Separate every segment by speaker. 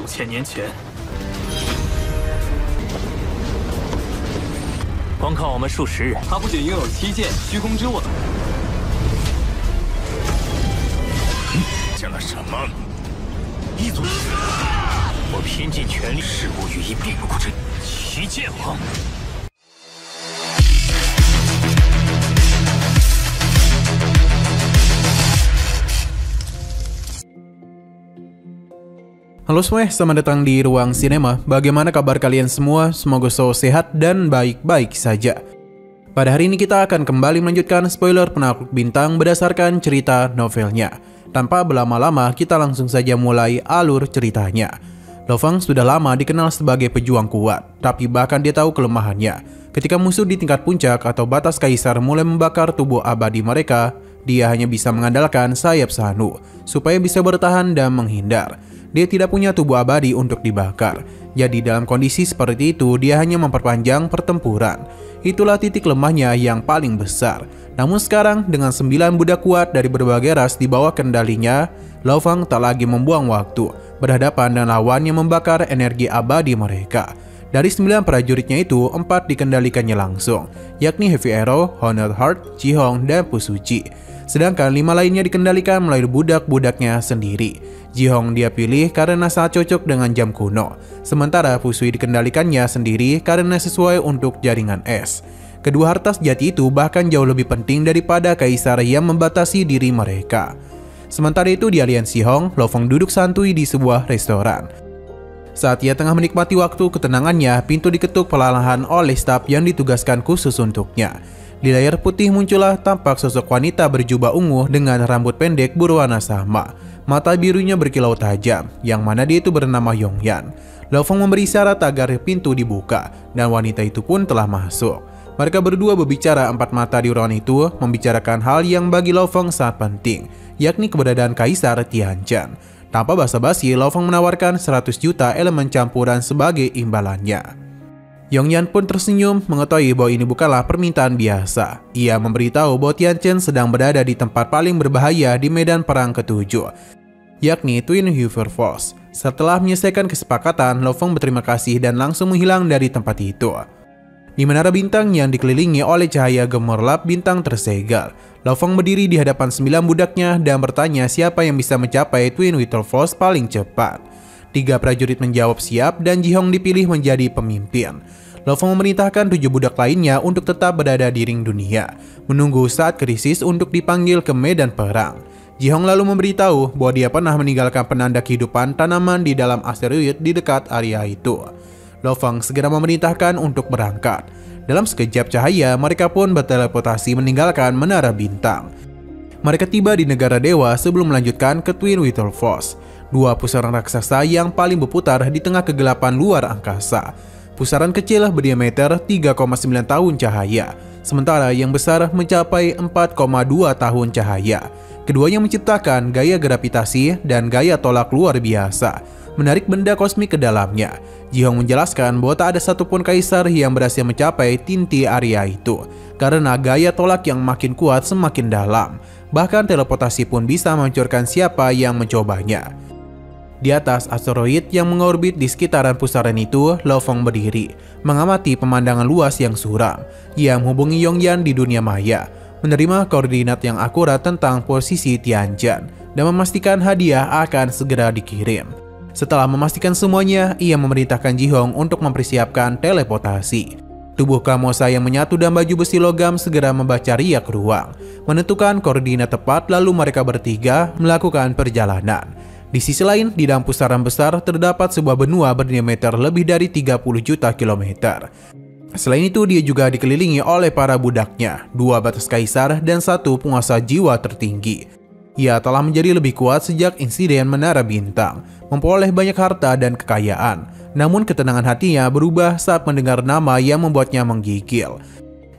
Speaker 1: 年前，光靠我们数十人，
Speaker 2: 他不仅拥有7件虚空之握，
Speaker 3: 见了什么？一族，
Speaker 1: 我拼尽全力，事无于一，必不顾真。齐剑王。
Speaker 4: Halo semuanya, selamat datang di Ruang Sinema. Bagaimana kabar kalian semua? Semoga selalu sehat dan baik-baik saja. Pada hari ini kita akan kembali melanjutkan spoiler Penakluk Bintang berdasarkan cerita novelnya. Tanpa berlama-lama, kita langsung saja mulai alur ceritanya. Lo Fang sudah lama dikenal sebagai pejuang kuat, tapi bahkan dia tahu kelemahannya. Ketika musuh di tingkat puncak atau batas kaisar mulai membakar tubuh abadi mereka, dia hanya bisa mengandalkan sayap Sanu supaya bisa bertahan dan menghindar. Dia tidak punya tubuh abadi untuk dibakar. Jadi dalam kondisi seperti itu, dia hanya memperpanjang pertempuran. Itulah titik lemahnya yang paling besar. Namun sekarang dengan 9 budak kuat dari berbagai ras di bawah kendalinya, Lo Fang tak lagi membuang waktu berhadapan dengan lawan yang membakar energi abadi mereka. Dari 9 prajuritnya itu, 4 dikendalikannya langsung, yakni Heavy Arrow, Honored Heart, Ji-Hong, dan Pusuchi. Sedangkan 5 lainnya dikendalikan melalui budak-budaknya sendiri. Ji-Hong dia pilih karena sangat cocok dengan jam kuno, sementara Pusui dikendalikannya sendiri karena sesuai untuk jaringan es. Kedua harta sejati itu bahkan jauh lebih penting daripada kaisar yang membatasi diri mereka. Sementara itu di aliansi Hong, Lo Fang duduk santuy di sebuah restoran. Saat ia tengah menikmati waktu ketenangannya, pintu diketuk perlahan oleh staf yang ditugaskan khusus untuknya. Di layar putih muncullah tampak sosok wanita berjubah ungu dengan rambut pendek berwarna sama. Mata birunya berkilau tajam, yang mana dia itu bernama Yongyan. Lo Fang memberi isyarat agar pintu dibuka, dan wanita itu pun telah masuk. Mereka berdua berbicara empat mata di ruangan itu, membicarakan hal yang bagi Lo Fang sangat penting, yakni keberadaan Kaisar Tianchen. Tanpa basa-basi, Lo Fang menawarkan 100 juta elemen campuran sebagai imbalannya. Yongyan pun tersenyum mengetahui bahwa ini bukanlah permintaan biasa. Ia memberitahu bahwa Tianchen sedang berada di tempat paling berbahaya di medan perang ke-7, yakni Twin River Falls. Setelah menyelesaikan kesepakatan, Lo Fang berterima kasih dan langsung menghilang dari tempat itu. Di menara bintang yang dikelilingi oleh cahaya gemerlap bintang tersegel, Lo Fang berdiri di hadapan 9 budaknya dan bertanya siapa yang bisa mencapai Twin River Falls paling cepat. 3 prajurit menjawab siap dan Ji-Hong dipilih menjadi pemimpin. Lo Fang memerintahkan 7 budak lainnya untuk tetap berada di ring dunia, menunggu saat krisis untuk dipanggil ke medan perang. Ji-Hong lalu memberitahu bahwa dia pernah meninggalkan penanda kehidupan tanaman di dalam asteroid di dekat area itu. Lo Fang segera memerintahkan untuk berangkat. Dalam sekejap cahaya, mereka pun berteleportasi meninggalkan menara bintang. Mereka tiba di negara dewa sebelum melanjutkan ke Twin River Falls, 2 pusaran raksasa yang paling berputar di tengah kegelapan luar angkasa. Pusaran kecil berdiameter 3,9 tahun cahaya, sementara yang besar mencapai 4,2 tahun cahaya. Keduanya menciptakan gaya gravitasi dan gaya tolak luar biasa, menarik benda kosmik ke dalamnya. Ji-Hong menjelaskan bahwa tak ada satupun kaisar yang berhasil mencapai tinti area itu, karena gaya tolak yang makin kuat semakin dalam. Bahkan teleportasi pun bisa menghancurkan siapa yang mencobanya. Di atas asteroid yang mengorbit di sekitaran pusaran itu, Lo Fang berdiri, mengamati pemandangan luas yang suram. Ia menghubungi Yongyan di dunia maya, menerima koordinat yang akurat tentang posisi Tianchen, dan memastikan hadiah akan segera dikirim. Setelah memastikan semuanya, ia memerintahkan Ji-Hong untuk mempersiapkan teleportasi. Tubuh Kamosa yang menyatu dan baju besi logam segera membaca riak ruang, menentukan koordinat tepat, lalu mereka bertiga melakukan perjalanan. Di sisi lain, di dalam pusaran besar terdapat sebuah benua berdiameter lebih dari 30 juta kilometer. Selain itu, dia juga dikelilingi oleh para budaknya, 2 batas kaisar dan 1 penguasa jiwa tertinggi. Ia telah menjadi lebih kuat sejak insiden menara bintang, memperoleh banyak harta dan kekayaan. Namun ketenangan hatinya berubah saat mendengar nama yang membuatnya menggigil,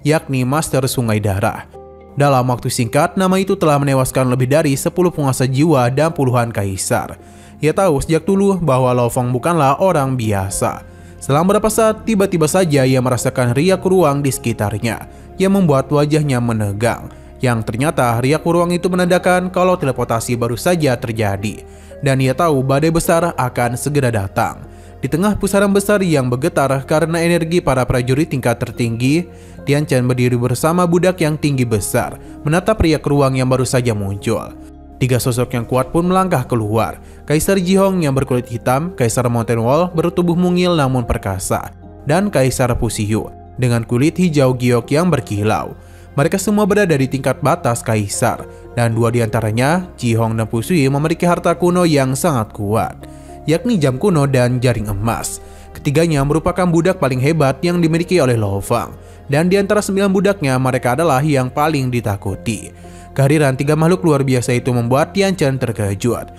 Speaker 4: yakni Master Sungai Darah. Dalam waktu singkat, nama itu telah menewaskan lebih dari 10 penguasa jiwa dan puluhan kaisar. Ia tahu sejak dulu bahwa Lo Fang bukanlah orang biasa. Selang beberapa saat, tiba-tiba saja ia merasakan riak ruang di sekitarnya, yang membuat wajahnya menegang. yang ternyata riak ruang itu menandakan kalau teleportasi baru saja terjadi, dan ia tahu badai besar akan segera datang. Di tengah pusaran besar yang bergetar karena energi para prajurit tingkat tertinggi, Tian Chen berdiri bersama budak yang tinggi besar, menatap riak ruang yang baru saja muncul. 3 sosok yang kuat pun melangkah keluar. Kaisar Jihong yang berkulit hitam, Kaisar Mountain Wall bertubuh mungil namun perkasa, dan Kaisar Pusiyu dengan kulit hijau giok yang berkilau. Mereka semua berada di tingkat batas kaisar, dan 2 diantaranya, Jihong dan Pusiyu, memiliki harta kuno yang sangat kuat, yakni jam kuno dan jaring emas. Ketiganya merupakan budak paling hebat yang dimiliki oleh Lo Fang, dan di antara 9 budaknya mereka adalah yang paling ditakuti. Kehadiran 3 makhluk luar biasa itu membuat Tian Chen terkejut.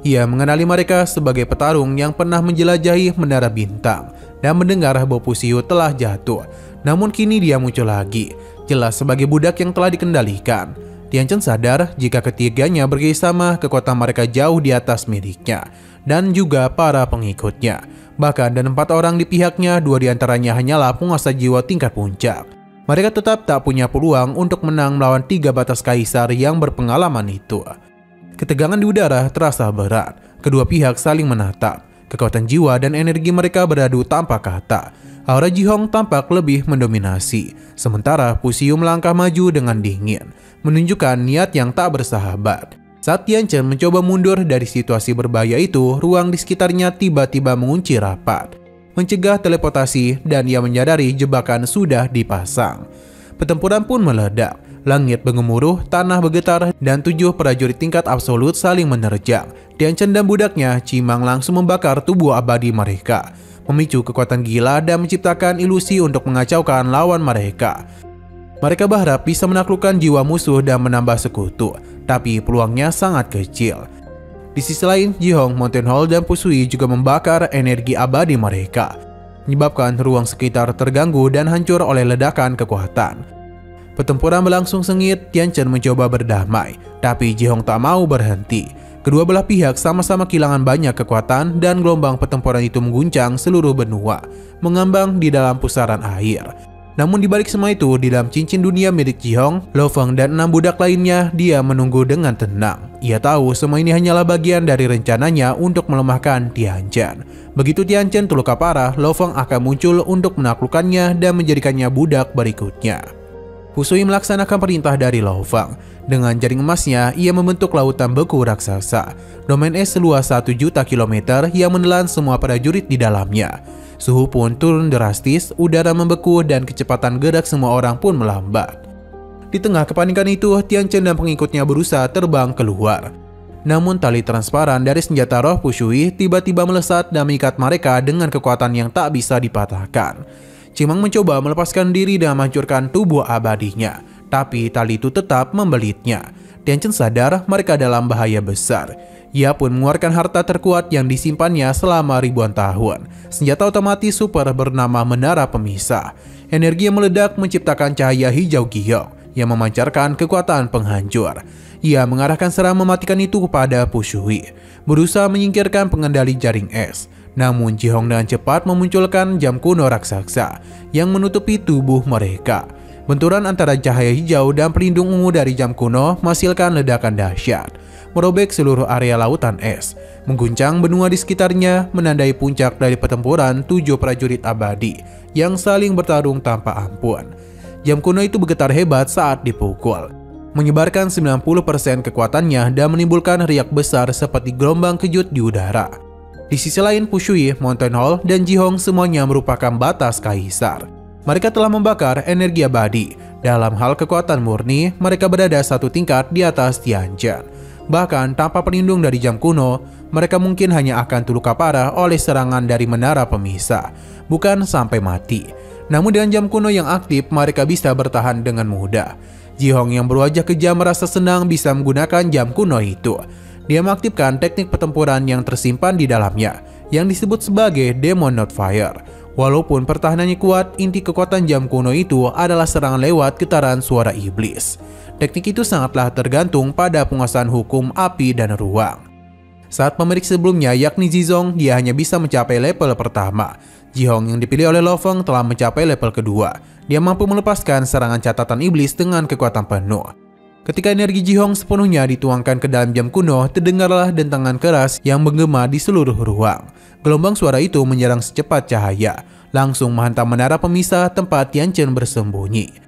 Speaker 4: Ia mengenali mereka sebagai petarung yang pernah menjelajahi Menara Bintang dan mendengar bahwa Pusiyu telah jatuh. Namun kini dia muncul lagi, jelas sebagai budak yang telah dikendalikan. Tian Chen sadar jika ketiganya bekerjasama, kekuatan mereka jauh di atas miliknya dan juga para pengikutnya. Bahkan dan 4 orang di pihaknya, 2 diantaranya hanyalah penguasa jiwa tingkat puncak. Mereka tetap tak punya peluang untuk menang melawan 3 batas kaisar yang berpengalaman itu. Ketegangan di udara terasa berat. Kedua pihak saling menatap. Kekuatan jiwa dan energi mereka beradu tanpa kata. Aura Jihong tampak lebih mendominasi, sementara Pusiyu melangkah maju dengan dingin, menunjukkan niat yang tak bersahabat. Saat Tian Chen mencoba mundur dari situasi berbahaya itu, ruang di sekitarnya tiba-tiba mengunci rapat, mencegah teleportasi, dan ia menyadari jebakan sudah dipasang. Pertempuran pun meledak, langit bergemuruh, tanah bergetar, dan 7 prajurit tingkat absolut saling menerjang. Tian Chen dan budaknya, Cimang, langsung membakar tubuh abadi mereka, memicu kekuatan gila dan menciptakan ilusi untuk mengacaukan lawan mereka. Mereka berharap bisa menaklukkan jiwa musuh dan menambah sekutu, tapi peluangnya sangat kecil. Di sisi lain, Jihong, Mountain Hall, dan Pusiyu juga membakar energi abadi mereka, menyebabkan ruang sekitar terganggu dan hancur oleh ledakan kekuatan. Pertempuran berlangsung sengit. Tian Chen mencoba berdamai, tapi Jihong tak mau berhenti. Kedua belah pihak sama-sama kehilangan banyak kekuatan, dan gelombang pertempuran itu mengguncang seluruh benua, mengambang di dalam pusaran air. Namun di balik semua itu, di dalam cincin dunia milik Jihong, Lo Fang, dan 6 budak lainnya, dia menunggu dengan tenang. Ia tahu semua ini hanyalah bagian dari rencananya untuk melemahkan Tian Chen. Begitu Tian Chen terluka parah, Lo Fang akan muncul untuk menaklukkannya dan menjadikannya budak berikutnya. Pusiyu melaksanakan perintah dari Lo Fang. Dengan jaring emasnya, ia membentuk lautan beku raksasa, domain es seluas 1 juta kilometer yang menelan semua prajurit di dalamnya. Suhu pun turun drastis, udara membeku, dan kecepatan gerak semua orang pun melambat. Di tengah kepanikan itu, Tian Chen dan pengikutnya berusaha terbang keluar. Namun tali transparan dari senjata roh Pusiyu tiba-tiba melesat dan mengikat mereka dengan kekuatan yang tak bisa dipatahkan. Cimang mencoba melepaskan diri dan menghancurkan tubuh abadinya, tapi tali itu tetap membelitnya. Tian Chen sadar mereka dalam bahaya besar. Ia pun mengeluarkan harta terkuat yang disimpannya selama ribuan tahun, senjata otomatis super bernama Menara Pemisah. Energi yang meledak menciptakan cahaya hijau giok yang memancarkan kekuatan penghancur. Ia mengarahkan serangan mematikan itu kepada Pusiyu, berusaha menyingkirkan pengendali jaring es. Namun Jihong dengan cepat memunculkan jam kuno raksasa yang menutupi tubuh mereka. Benturan antara cahaya hijau dan pelindung ungu dari jam kuno menghasilkan ledakan dahsyat, merobek seluruh area lautan es, mengguncang benua di sekitarnya, menandai puncak dari pertempuran 7 prajurit abadi yang saling bertarung tanpa ampun. Jam kuno itu bergetar hebat saat dipukul, menyebarkan 90% kekuatannya dan menimbulkan riak besar seperti gelombang kejut di udara. Di sisi lain, Pusiyu, Mountain Hall, dan Jihong semuanya merupakan batas kaisar. Mereka telah membakar energi abadi. Dalam hal kekuatan murni, mereka berada 1 tingkat di atas Tian Chen. Bahkan tanpa pelindung dari jam kuno, mereka mungkin hanya akan terluka parah oleh serangan dari Menara Pemisah, bukan sampai mati. Namun dengan jam kuno yang aktif, mereka bisa bertahan dengan mudah. Jihong yang berwajah kejam merasa senang bisa menggunakan jam kuno itu. Dia mengaktifkan teknik pertempuran yang tersimpan di dalamnya, yang disebut sebagai Demon Not Fire. Walaupun pertahanannya kuat, inti kekuatan jam kuno itu adalah serangan lewat getaran suara iblis. Teknik itu sangatlah tergantung pada penguasaan hukum api dan ruang. Saat pemilik sebelumnya yakni Zizong, dia hanya bisa mencapai level pertama. Jihong yang dipilih oleh Lo Fang telah mencapai level kedua. Dia mampu melepaskan serangan catatan iblis dengan kekuatan penuh. Ketika energi Jihong sepenuhnya dituangkan ke dalam jam kuno, terdengarlah dentangan keras yang menggema di seluruh ruang. Gelombang suara itu menyerang secepat cahaya, langsung menghantam menara pemisah tempat Tian Chen bersembunyi.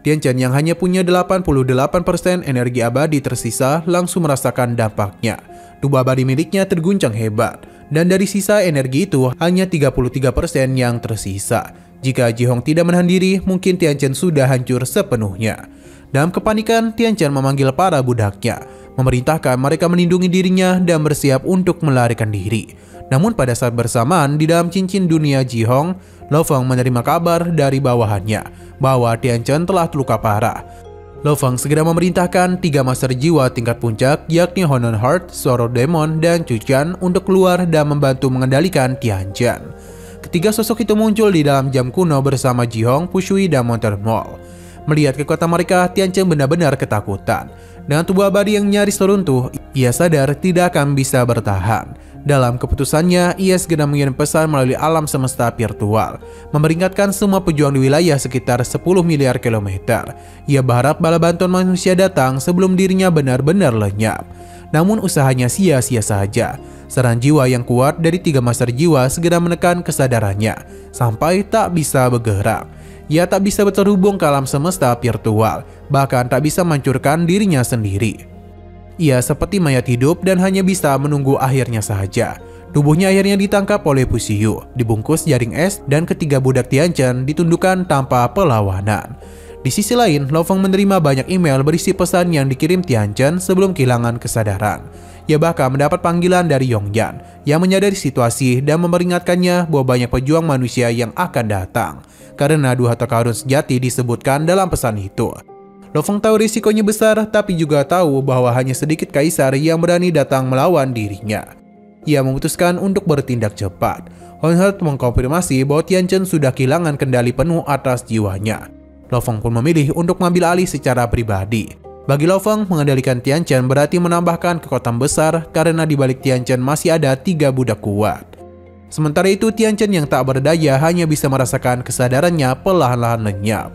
Speaker 4: Tian Chen yang hanya punya 88% energi abadi tersisa langsung merasakan dampaknya. Tubuh abadi miliknya terguncang hebat, dan dari sisa energi itu hanya 33% yang tersisa. Jika Jihong tidak menahan diri, mungkin Tian Chen sudah hancur sepenuhnya. Dalam kepanikan, Tian Chen memanggil para budaknya, memerintahkan mereka melindungi dirinya dan bersiap untuk melarikan diri. Namun pada saat bersamaan, di dalam cincin dunia Jihong, Lo Feng menerima kabar dari bawahannya bahwa Tian Chen telah terluka parah. Lo Feng segera memerintahkan 3 master jiwa tingkat puncak, yakni Honon Heart, Sword Demon, dan Chu Chan untuk keluar dan membantu mengendalikan Tian Chen. Ketiga sosok itu muncul di dalam jam kuno bersama Jihong, Pushui, dan Monster Mall. Melihat kekuatan mereka, Tian Chen benar-benar ketakutan. Dengan tubuh abadi yang nyaris runtuh, ia sadar tidak akan bisa bertahan. Dalam keputusannya, ia segera mengirim pesan melalui alam semesta virtual, memperingatkan semua pejuang di wilayah sekitar 10 miliar kilometer. Ia berharap bala bantuan manusia datang sebelum dirinya benar-benar lenyap. Namun usahanya sia-sia saja. Serangan jiwa yang kuat dari 3 master jiwa segera menekan kesadarannya, sampai tak bisa bergerak. Ia tak bisa terhubung ke alam semesta virtual, bahkan tak bisa menghancurkan dirinya sendiri. Ia seperti mayat hidup dan hanya bisa menunggu akhirnya saja. Tubuhnya akhirnya ditangkap oleh Pushiyu, dibungkus jaring es, dan ketiga budak Tian Chen ditundukkan tanpa perlawanan. Di sisi lain, Lo Feng menerima banyak email berisi pesan yang dikirim Tian Chen sebelum kehilangan kesadaran. Ia bahkan mendapat panggilan dari Yongyan yang menyadari situasi dan memperingatkannya bahwa banyak pejuang manusia yang akan datang, karena 2 harta karun sejati disebutkan dalam pesan itu. Lo Feng tahu risikonya besar, tapi juga tahu bahwa hanya sedikit kaisar yang berani datang melawan dirinya. Ia memutuskan untuk bertindak cepat. Honhut mengkonfirmasi bahwa Tian Chen sudah kehilangan kendali penuh atas jiwanya. Lo Feng pun memilih untuk mengambil alih secara pribadi. Bagi Lo Feng, mengendalikan Tian Chen berarti menambahkan kekuatan besar karena di balik Tian Chen masih ada 3 budak kuat. Sementara itu, Tian Chen yang tak berdaya hanya bisa merasakan kesadarannya perlahan-lahan lenyap.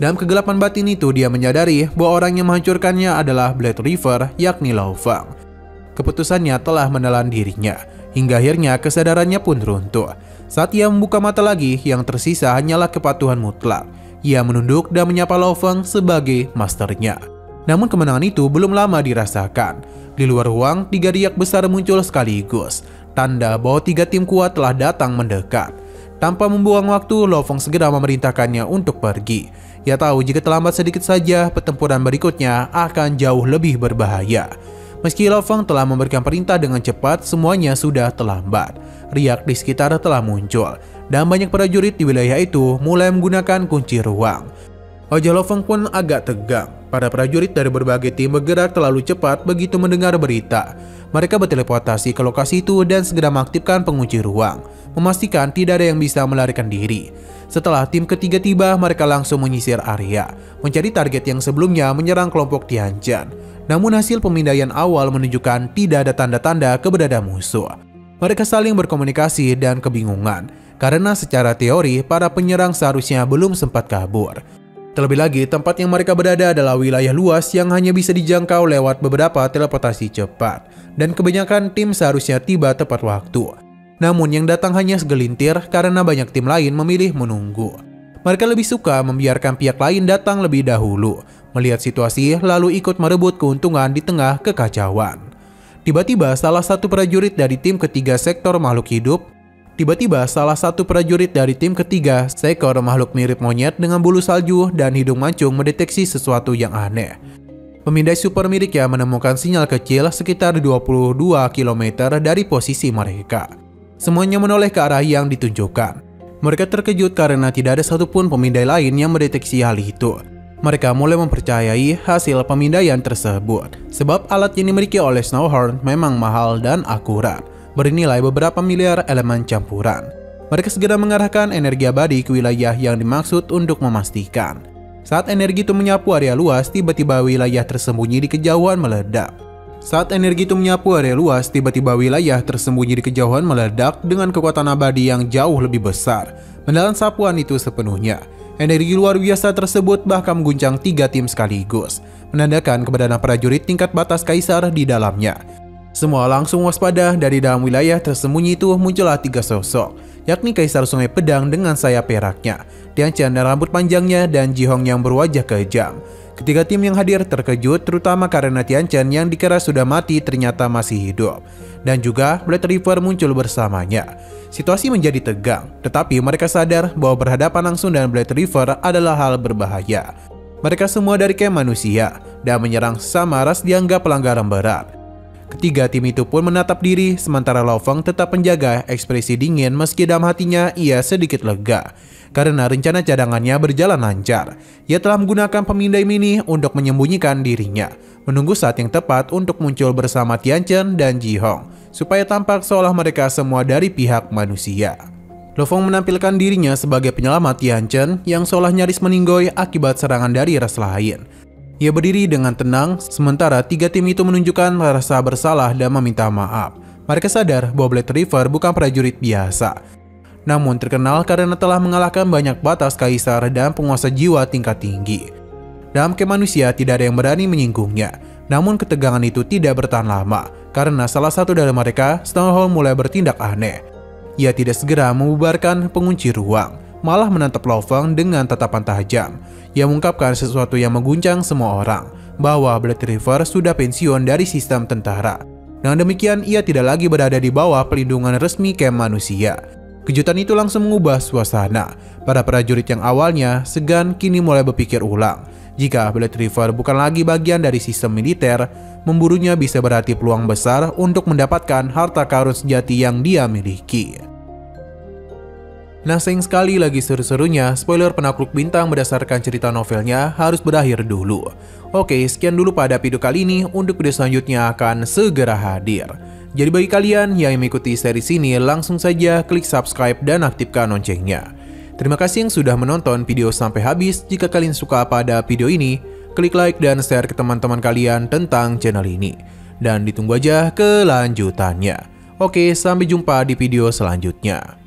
Speaker 4: Dalam kegelapan batin itu, dia menyadari bahwa orang yang menghancurkannya adalah Blade River, yakni Lo Feng. Keputusannya telah menelan dirinya, hingga akhirnya kesadarannya pun runtuh. Saat ia membuka mata lagi, yang tersisa hanyalah kepatuhan mutlak. Ia menunduk dan menyapa Lo Feng sebagai masternya. Namun kemenangan itu belum lama dirasakan. Di luar ruang, 3 riak besar muncul sekaligus, tanda bahwa 3 tim kuat telah datang mendekat. Tanpa membuang waktu, Lo Feng segera memerintahkannya untuk pergi. Ia tahu jika terlambat sedikit saja, pertempuran berikutnya akan jauh lebih berbahaya. Meski Lo Feng telah memberikan perintah dengan cepat, semuanya sudah terlambat. Riak di sekitar telah muncul, dan banyak prajurit di wilayah itu mulai menggunakan kunci ruang. Wajah Lo Feng pun agak tegang. Para prajurit dari berbagai tim bergerak terlalu cepat begitu mendengar berita. Mereka berteleportasi ke lokasi itu dan segera mengaktifkan pengunci ruang, memastikan tidak ada yang bisa melarikan diri. Setelah tim ketiga tiba, mereka langsung menyisir area, mencari target yang sebelumnya menyerang kelompok Tian Chen. Namun hasil pemindaian awal menunjukkan tidak ada tanda-tanda keberadaan musuh. Mereka saling berkomunikasi dan kebingungan, karena secara teori para penyerang seharusnya belum sempat kabur. Terlebih lagi, tempat yang mereka berada adalah wilayah luas yang hanya bisa dijangkau lewat beberapa teleportasi cepat, dan kebanyakan tim seharusnya tiba tepat waktu. Namun yang datang hanya segelintir karena banyak tim lain memilih menunggu. Mereka lebih suka membiarkan pihak lain datang lebih dahulu, melihat situasi lalu ikut merebut keuntungan di tengah kekacauan. Tiba-tiba salah satu prajurit dari tim ketiga sektor makhluk hidup seekor makhluk mirip monyet dengan bulu salju dan hidung mancung mendeteksi sesuatu yang aneh. Pemindai super miliknya menemukan sinyal kecil sekitar 22 km dari posisi mereka. Semuanya menoleh ke arah yang ditunjukkan. Mereka terkejut karena tidak ada satupun pemindai lain yang mendeteksi hal itu. Mereka mulai mempercayai hasil pemindaian tersebut, sebab alat yang dimiliki oleh Snowhorn memang mahal dan akurat, bernilai beberapa miliar elemen campuran. Mereka segera mengarahkan energi abadi ke wilayah yang dimaksud untuk memastikan. Saat energi itu menyapu area luas, tiba-tiba wilayah tersembunyi di kejauhan meledak. Dengan kekuatan abadi yang jauh lebih besar. Menelan sapuan itu sepenuhnya. Energi luar biasa tersebut bahkan mengguncang 3 tim sekaligus. menandakan keberadaan prajurit tingkat batas kaisar di dalamnya. Semua langsung waspada. Dari dalam wilayah tersembunyi itu muncullah 3 sosok, yakni Kaisar Sungai Pedang dengan sayap peraknya, Tian Chen dan rambut panjangnya, dan Ji Hong yang berwajah kejam. Ketiga tim yang hadir terkejut, terutama karena Tian Chen yang dikira sudah mati ternyata masih hidup. Dan juga Blade River muncul bersamanya. Situasi menjadi tegang, tetapi mereka sadar bahwa berhadapan langsung dengan Blade River adalah hal berbahaya. Mereka semua dari camp manusia, dan menyerang sesama ras dianggap pelanggaran berat. Ketiga tim itu pun menatap diri, sementara Lo Feng tetap menjaga ekspresi dingin meski dalam hatinya ia sedikit lega. Karena rencana cadangannya berjalan lancar. Ia telah menggunakan pemindai mini untuk menyembunyikan dirinya, menunggu saat yang tepat untuk muncul bersama Tian Chen dan Ji Hong, supaya tampak seolah mereka semua dari pihak manusia. Lo Feng menampilkan dirinya sebagai penyelamat Tian Chen yang seolah nyaris meninggoy akibat serangan dari ras lain. Ia berdiri dengan tenang, sementara 3 tim itu menunjukkan rasa bersalah dan meminta maaf. Mereka sadar bahwa Blade River bukan prajurit biasa, namun terkenal karena telah mengalahkan banyak batas kaisar dan penguasa jiwa tingkat tinggi. Dalam camp manusia tidak ada yang berani menyinggungnya, namun ketegangan itu tidak bertahan lama, karena salah satu dari mereka, Stronghold, mulai bertindak aneh. Ia tidak segera membubarkan pengunci ruang, malah menatap Lo Feng dengan tatapan tajam. Ia mengungkapkan sesuatu yang mengguncang semua orang, bahwa Blade River sudah pensiun dari sistem tentara. Dengan demikian, ia tidak lagi berada di bawah pelindungan resmi camp manusia. Kejutan itu langsung mengubah suasana. Para prajurit yang awalnya segan kini mulai berpikir ulang. Jika Blade River bukan lagi bagian dari sistem militer, memburunya bisa berarti peluang besar untuk mendapatkan harta karun sejati yang dia miliki. Nah, sayang sekali lagi seru-serunya spoiler Penakluk Bintang berdasarkan cerita novelnya harus berakhir dulu. Oke, sekian dulu pada video kali ini. Untuk video selanjutnya akan segera hadir. Jadi bagi kalian yang mengikuti series ini, langsung saja klik subscribe dan aktifkan loncengnya. Terima kasih yang sudah menonton video sampai habis. Jika kalian suka pada video ini, klik like dan share ke teman-teman kalian tentang channel ini. Dan ditunggu aja kelanjutannya. Oke, sampai jumpa di video selanjutnya.